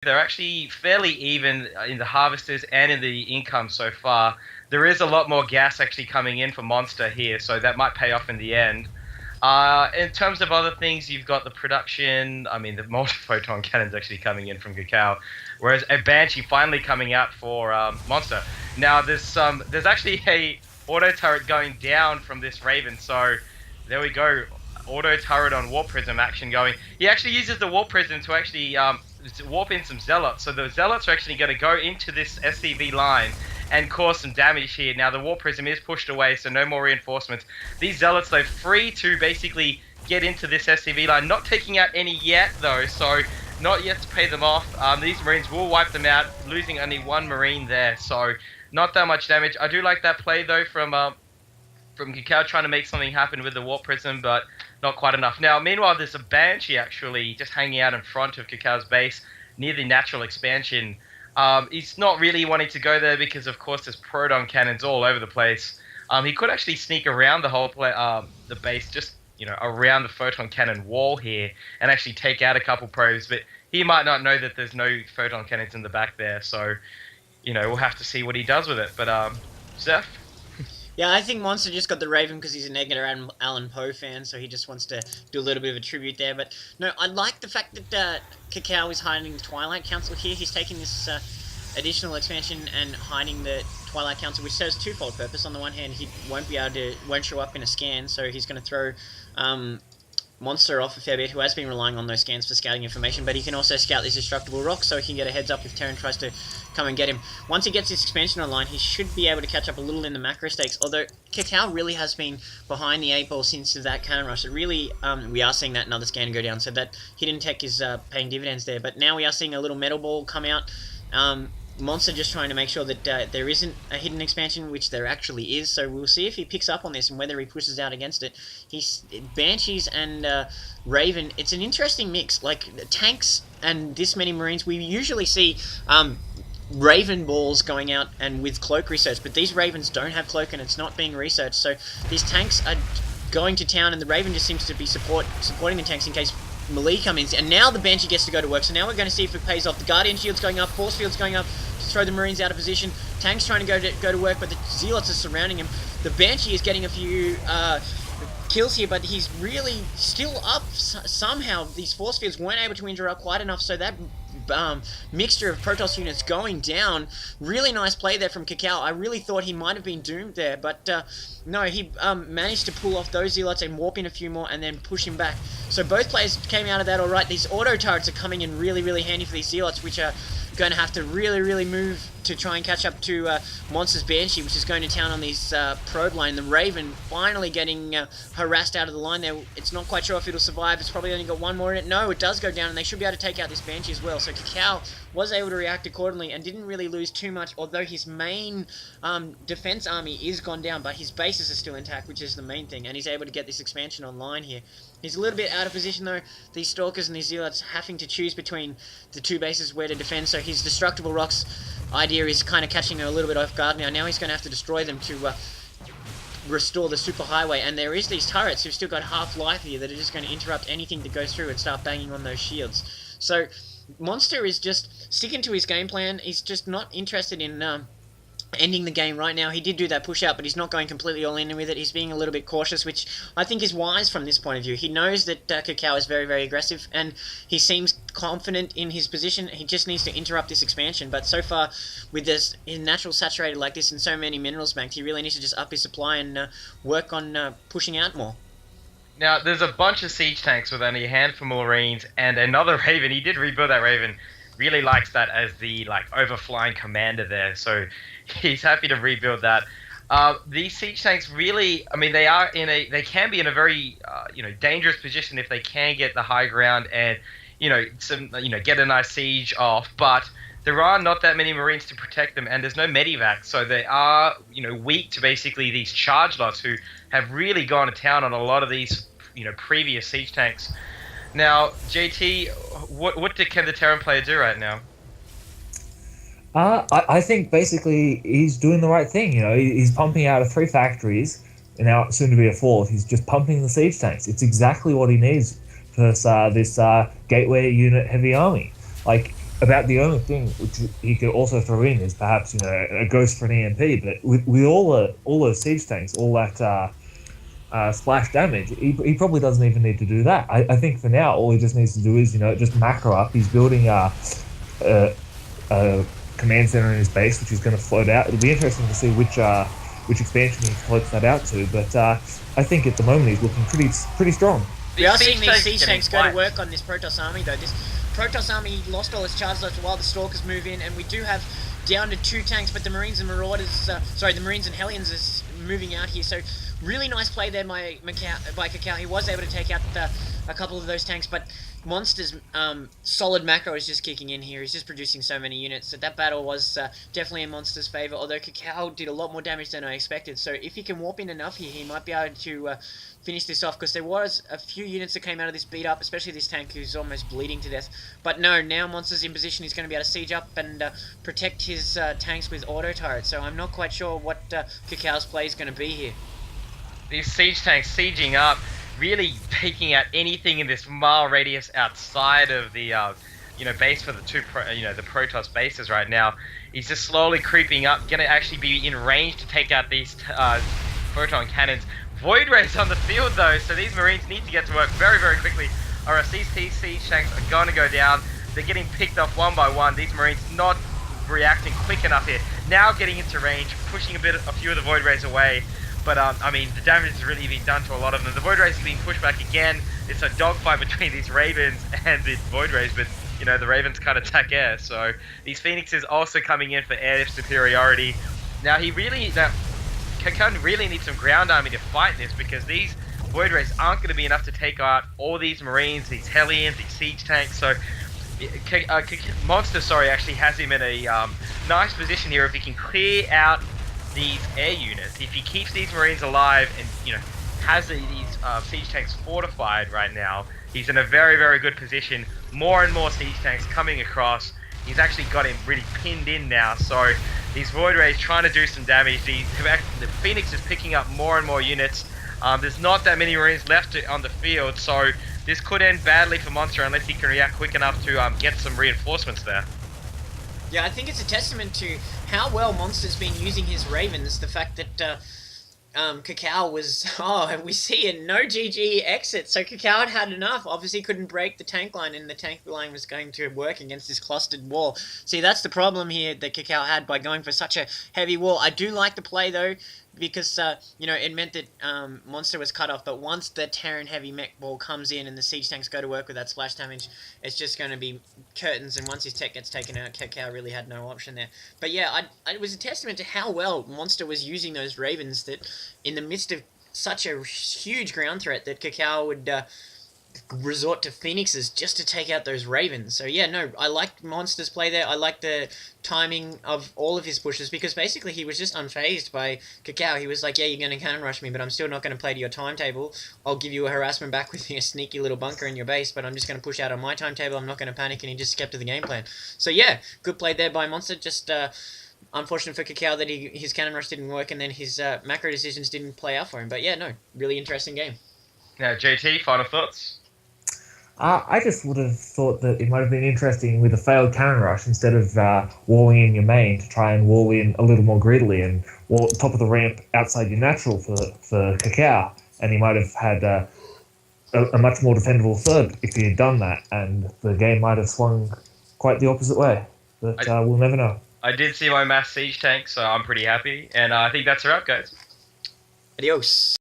they're actually fairly even in the harvesters and in the income so far. There is a lot more gas actually coming in for Monster here, so that might pay off in the end. In terms of other things, you've got the production. I mean, the multi-photon cannon's actually coming in from Cacau, whereas a Banshee finally coming out for Monster. Now, there's actually a auto turret going down from this Raven, so there we go. Auto turret on Warp Prism action going. He actually uses the Warp Prism to actually warp in some Zealots. So the Zealots are actually going to go into this SCV line and cause some damage here. Now the Warp Prism is pushed away, so no more reinforcements. These Zealots, they're free to basically get into this SCV line. Not taking out any yet, though, so not yet to pay them off. These Marines will wipe them out, losing only one Marine there, so not that much damage. I do like that play, though, from Cacau trying to make something happen with the Warp Prism, but not quite enough. Now, meanwhile, there's a Banshee actually just hanging out in front of Cacau's base near the natural expansion. He's not really wanting to go there because, of course, there's proton cannons all over the place. He could actually sneak around the whole the base, just around the photon cannon wall here, and actually take out a couple probes. But he might not know that there's no photon cannons in the back there. So, we'll have to see what he does with it. But Zeph? Yeah, I think Monster just got the Raven because he's an Edgar Allan Poe fan, so he just wants to do a little bit of a tribute there. But no, I like the fact that Cacau is hiding the Twilight Council here. He's taking this additional expansion and hiding the Twilight Council, which serves twofold purpose. On the one hand, he won't show up in a scan, so he's going to throw Monster off a fair bit, who has been relying on those scans for scouting information, but he can also scout these destructible rocks, so he can get a heads up if Terran tries to come and get him. Once he gets this expansion online, he should be able to catch up a little in the macro stakes, although Cacau really has been behind the 8 ball since that cannon rush. It really, we are seeing that another scan go down, so that hidden tech is paying dividends there, but now we are seeing a little metal ball come out. Monster just trying to make sure that there isn't a hidden expansion, which there actually is, so we'll see if he picks up on this and whether he pushes out against it. Banshees and Raven, it's an interesting mix, like tanks and this many Marines. We usually see Raven balls going out and with cloak research, but these Ravens don't have cloak and it's not being researched, so these tanks are going to town and the Raven just seems to be supporting the tanks in case melee comes in, and now the Banshee gets to go to work, so now we're going to see if it pays off. The Guardian Shield's going up, Force Field's going up to throw the Marines out of position. Tank's trying to go to work, but the Zealots are surrounding him. The Banshee is getting a few kills here, but he's really still up somehow. These Force Fields weren't able to interrupt quite enough, so that mixture of Protoss units going down. Really nice play there from Cacau. I really thought he might have been doomed there, but no, he managed to pull off those Zealots and warp in a few more and then push him back. So both players came out of that alright. These auto turrets are coming in really, really handy for these Zealots, which are going to have to really, really move to try and catch up to Monster's Banshee, which is going to town on this probe line. The Raven finally getting harassed out of the line there. It's not quite sure if it'll survive. It's probably only got one more in it. No, it does go down, and they should be able to take out this Banshee as well. So Cacau was able to react accordingly and didn't really lose too much, although his main defense army is gone down, but his bases are still intact, which is the main thing, and he's able to get this expansion online here. He's a little bit out of position though, these Stalkers and these Zealots having to choose between the two bases where to defend, so his destructible rocks idea is kind of catching him a little bit off guard now. Now he's going to have to destroy them to restore the superhighway, and there is these turrets who've still got half-life here that are just going to interrupt anything that goes through and start banging on those shields. So Monster is just sticking to his game plan. He's just not interested in ending the game right now. He did do that push out, but he's not going completely all in with it. He's being a little bit cautious, which I think is wise from this point of view. He knows that Cacau is very, very aggressive, and he seems confident in his position. He just needs to interrupt this expansion, but so far, with this natural saturated like this and so many minerals banked, he really needs to just up his supply and work on pushing out more. Now, there's a bunch of siege tanks with only a handful of Marines and another Raven. He did rebuild that Raven. Really likes that as the overflying commander there, so he's happy to rebuild that. These siege tanks really, I mean, they can be in a very dangerous position if they can get the high ground and get a nice siege off, but there are not that many Marines to protect them, and there's no medivac, so they are weak to basically these charge lots who have really gone to town on a lot of these previous siege tanks. Now, JT, what can the Terran player do right now? I think basically he's doing the right thing. He's pumping out of 3 factories, and now soon to be a 4th. He's just pumping the siege tanks. It's exactly what he needs for this gateway unit heavy army. Like, about the only thing which he could also throw in is perhaps a ghost for an EMP. But with all those siege tanks, all that splash damage, he probably doesn't even need to do that. I think for now, all he just needs to do is just macro up. He's building a command center in his base, which is going to float out. It'll be interesting to see which expansion he floats that out to. But I think at the moment he's looking pretty strong. We are seeing these siege tanks go to work on this Protoss army, though. This Protoss army lost all its charge left while the Stalkers move in, and we do have down to 2 tanks, but the Marines and Marauders, the Marines and Hellions is moving out here. So really nice play there by Cacau. He was able to take out a couple of those tanks, but Monster's solid macro is just kicking in here. He's just producing so many units. So that battle was definitely in Monster's favour, although Cacau did a lot more damage than I expected. So if he can warp in enough here, he might be able to finish this off, because there was a few units that came out of this beat up, especially this tank who's almost bleeding to death. But no, now Monster's in position. He's going to be able to siege up and protect his tanks with auto turrets. So I'm not quite sure what Cacau's play is going to be here. These siege tanks sieging up, really taking out anything in this mile radius outside of the base for the the Protoss bases right now. He's just slowly creeping up, gonna actually be in range to take out these photon cannons. Void Rays on the field though, so these Marines need to get to work very, very quickly, or else these siege tanks are gonna go down. They're getting picked off one by one. These Marines not reacting quick enough here. Now getting into range, pushing a few of the Void Rays away. But, the damage is really being done to a lot of them. The Void Rays are being pushed back again. It's a dogfight between these Ravens and the Void Rays, but, the Ravens can't attack air. So, these Phoenixes also coming in for air superiority. Now, Cacau really needs some ground army to fight this, because these Void Rays aren't going to be enough to take out all these Marines, these Hellions, these siege tanks. So, Monster, actually has him in a nice position here if he can clear out these air units. If he keeps these Marines alive and has these siege tanks fortified right now, he's in a very, very good position. More and more siege tanks coming across. He's actually got him really pinned in now. So these Void Rays trying to do some damage. The Phoenix is picking up more and more units. There's not that many Marines left on the field, so this could end badly for Monster unless he can react quick enough to get some reinforcements there. Yeah, I think it's a testament to how well Monster's been using his Ravens. The fact that Cacau was, we see a no GG exit. So Cacau had enough. Obviously couldn't break the tank line, and the tank line was going to work against this clustered wall. See, that's the problem here that Cacau had by going for such a heavy wall. I do like the play though, because it meant that Monster was cut off, but once the Terran heavy mech ball comes in and the siege tanks go to work with that splash damage, it's just going to be curtains, and once his tech gets taken out, Cacau really had no option there. But yeah, it was a testament to how well Monster was using those Ravens, that in the midst of such a huge ground threat that Cacau would resort to Phoenixes just to take out those Ravens. So yeah, no, I like Monster's play there. I like the timing of all of his pushes, because basically he was just unfazed by Cacau. He was like, yeah, you're going to cannon rush me, but I'm still not going to play to your timetable. I'll give you a harassment back with a sneaky little bunker in your base, but I'm just going to push out on my timetable. I'm not going to panic, and he just kept to the game plan. So yeah, good play there by Monster. Just unfortunate for Cacau that his cannon rush didn't work, and then his macro decisions didn't play out for him. But yeah, no, really interesting game. Now, JT, final thoughts? I just would have thought that it might have been interesting with a failed cannon rush, instead of walling in your main, to try and wall in a little more greedily and wall at the top of the ramp outside your natural for Cacau, and he might have had a much more defendable third if he had done that, and the game might have swung quite the opposite way. But we'll never know. I did see my mass siege tank, so I'm pretty happy, and I think that's a wrap, guys. Adios.